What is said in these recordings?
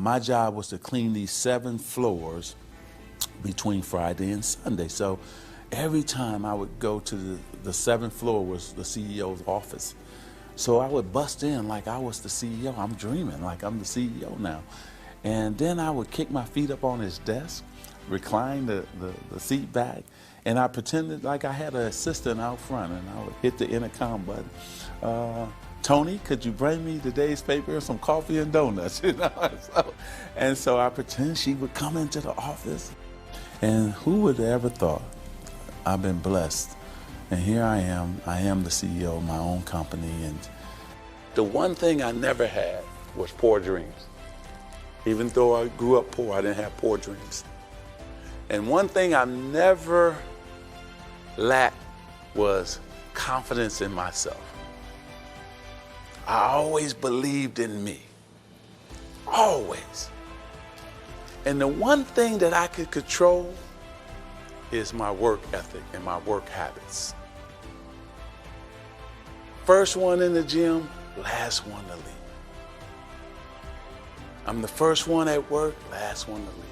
my job was to clean these 7 floors between Friday and Sunday. So every time I would go to the 7th floor was the CEO's office. So I would bust in like I was the CEO. I'm dreaming like I'm the CEO now. And then I would kick my feet up on his desk, recline the seat back, and I pretended like I had an assistant out front, and I would hit the intercom button. Tony, could you bring me today's paper and some coffee and donuts? You know? So I pretend she would come into the office. And who would have ever thought I've been blessed? And here I am the CEO of my own company. And the one thing I never had was poor dreams. Even though I grew up poor, I didn't have poor dreams. And one thing I never lacked was confidence in myself. I always believed in me. Always. And the one thing that I could control is my work ethic and my work habits. First one in the gym, last one to leave. I'm the first one at work, last one to leave.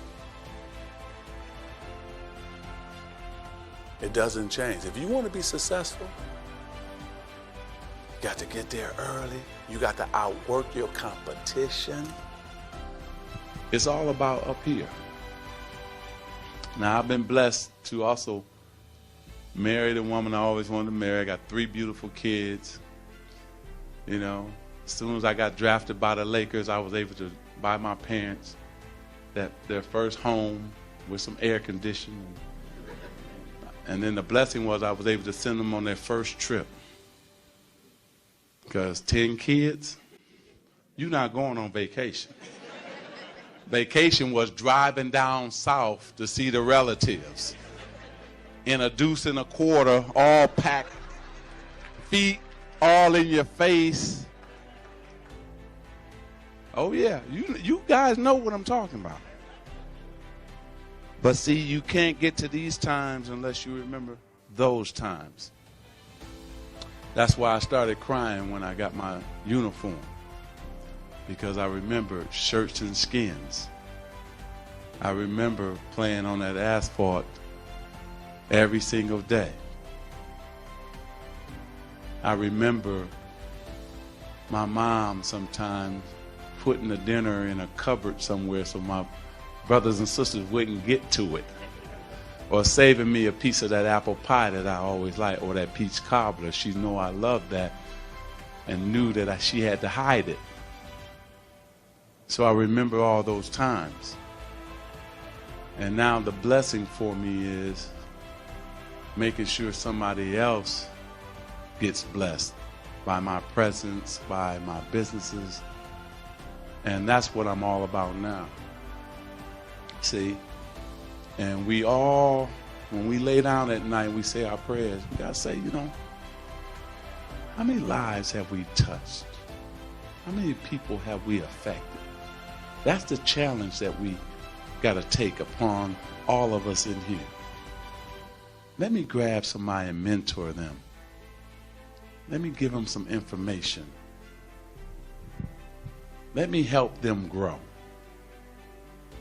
It doesn't change. If you want to be successful, you got to get there early. You got to outwork your competition. It's all about up here. Now, I've been blessed to also marry the woman I always wanted to marry. I got 3 beautiful kids. You know, as soon as I got drafted by the Lakers, I was able to buy my parents their first home with some air conditioning. And then the blessing was I was able to send them on their first trip. Because 10 kids, you're not going on vacation. Vacation was driving down south to see the relatives in a deuce and a quarter, all packed, feet all in your face. Oh yeah, you guys know what I'm talking about. But see, you can't get to these times unless you remember those times. That's why I started crying when I got my uniform, because I remember shirts and skins. I remember playing on that asphalt every single day. I remember my mom sometimes putting the dinner in a cupboard somewhere so my brothers and sisters wouldn't get to it, or saving me a piece of that apple pie that I always liked, or that peach cobbler. She knew I loved that and knew that she had to hide it. So I remember all those times. And now the blessing for me is making sure somebody else gets blessed by my presence, by my businesses. And that's what I'm all about now. See? And we all, when we lay down at night, we say our prayers. We got to say, you know, how many lives have we touched? How many people have we affected? That's the challenge that we got to take upon all of us in here. Let me grab somebody and mentor them. Let me give them some information. Let me help them grow.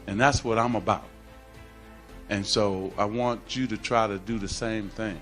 And that's what I'm about. And so I want you to try to do the same thing.